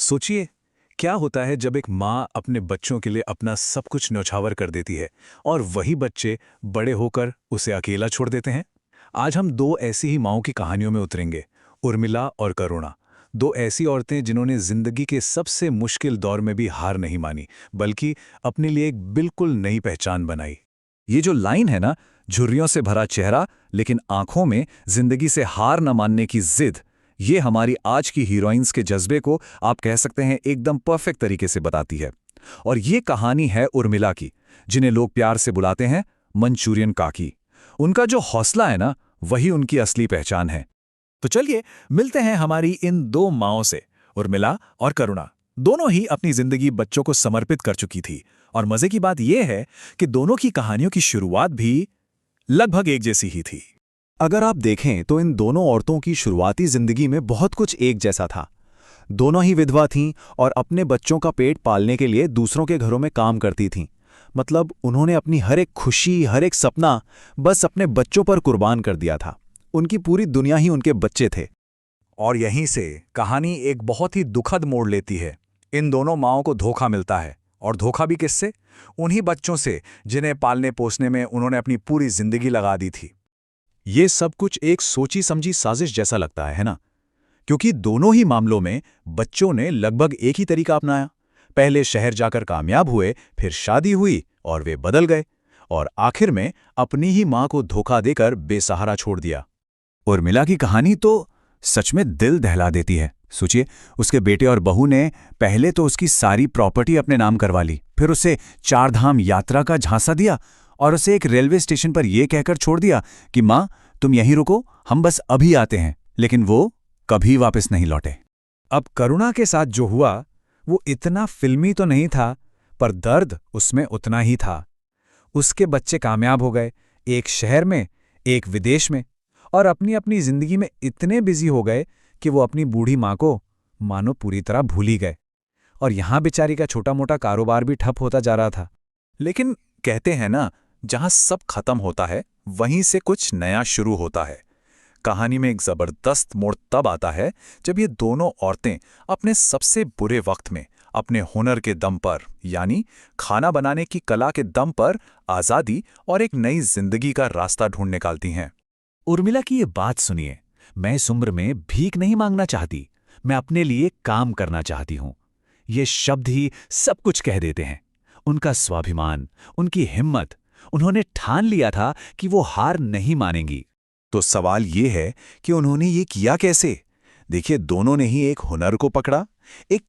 सोचिए, क्या होता है जब एक माँ अपने बच्चों के लिए अपना सब कुछ न्यौछावर कर देती है और वही बच्चे बड़े होकर उसे अकेला छोड़ देते हैं। आज हम दो ऐसी ही माँओं की कहानियों में उतरेंगे, उर्मिला और करुणा। दो ऐसी औरतें जिन्होंने जिंदगी के सबसे मुश्किल दौर में भी हार नहीं मानी, बल्कि अपने लिए एक बिल्कुल नई पहचान बनाई। ये जो लाइन है ना, झुर्रियों से भरा चेहरा लेकिन आंखों में जिंदगी से हार न मानने की जिद, ये हमारी आज की हीरोइंस के जज्बे को आप कह सकते हैं एकदम परफेक्ट तरीके से बताती है। और ये कहानी है उर्मिला की, जिन्हें लोग प्यार से बुलाते हैं मंचूरियन काकी। उनका जो हौसला है ना, वही उनकी असली पहचान है। तो चलिए मिलते हैं हमारी इन दो माँओं से, उर्मिला और करुणा। दोनों ही अपनी जिंदगी बच्चों को समर्पित कर चुकी थी, और मजे की बात यह है कि दोनों की कहानियों की शुरुआत भी लगभग एक जैसी ही थी। अगर आप देखें तो इन दोनों औरतों की शुरुआती जिंदगी में बहुत कुछ एक जैसा था। दोनों ही विधवा थीं और अपने बच्चों का पेट पालने के लिए दूसरों के घरों में काम करती थीं। मतलब उन्होंने अपनी हर एक खुशी, हर एक सपना बस अपने बच्चों पर कुर्बान कर दिया था। उनकी पूरी दुनिया ही उनके बच्चे थे। और यहीं से कहानी एक बहुत ही दुखद मोड़ लेती है। इन दोनों माँओं को धोखा मिलता है, और धोखा भी किससे? उन्हीं बच्चों से जिन्हें पालने पोसने में उन्होंने अपनी पूरी जिंदगी लगा दी थी। ये सब कुछ एक सोची समझी साजिश जैसा लगता है ना? क्योंकि दोनों ही मामलों में बच्चों ने लगभग एक ही तरीका अपनाया। पहले शहर जाकर कामयाब हुए, फिर शादी हुई और वे बदल गए, और आखिर में अपनी ही मां को धोखा देकर बेसहारा छोड़ दिया। उर्मिला की कहानी तो सच में दिल दहला देती है। सोचिए, उसके बेटे और बहू ने पहले तो उसकी सारी प्रॉपर्टी अपने नाम करवा ली, फिर उसे 4 धाम यात्रा का झांसा दिया और उसे एक रेलवे स्टेशन पर यह कहकर छोड़ दिया कि मां, तुम यहीं रुको, हम बस अभी आते हैं। लेकिन वो कभी वापस नहीं लौटे। अब करुणा के साथ जो हुआ वो इतना फिल्मी तो नहीं था, पर दर्द उसमें उतना ही था। उसके बच्चे कामयाब हो गए, एक शहर में, एक विदेश में, और अपनी अपनी जिंदगी में इतने बिजी हो गए कि वो अपनी बूढ़ी माँ को मानो पूरी तरह भूल ही गए। और यहां बेचारी का छोटा मोटा कारोबार भी ठप होता जा रहा था। लेकिन कहते हैं ना, जहां सब खत्म होता है वहीं से कुछ नया शुरू होता है। कहानी में एक जबरदस्त मोड़ तब आता है जब ये दोनों औरतें अपने सबसे बुरे वक्त में अपने हुनर के दम पर, यानी खाना बनाने की कला के दम पर, आजादी और एक नई जिंदगी का रास्ता ढूंढ निकालती हैं। उर्मिला की ये बात सुनिए, मैं इस उम्र में भीख नहीं मांगना चाहती, मैं अपने लिए काम करना चाहती हूं। ये शब्द ही सब कुछ कह देते हैं। उनका स्वाभिमान, उनकी हिम्मत, उन्होंने ठान लिया था कि वो हार नहीं मानेंगी। तो सवाल ये है कि उन्होंने ये किया कैसे? देखिए, दोनों ने ही एक हुनर को पकड़ा, एक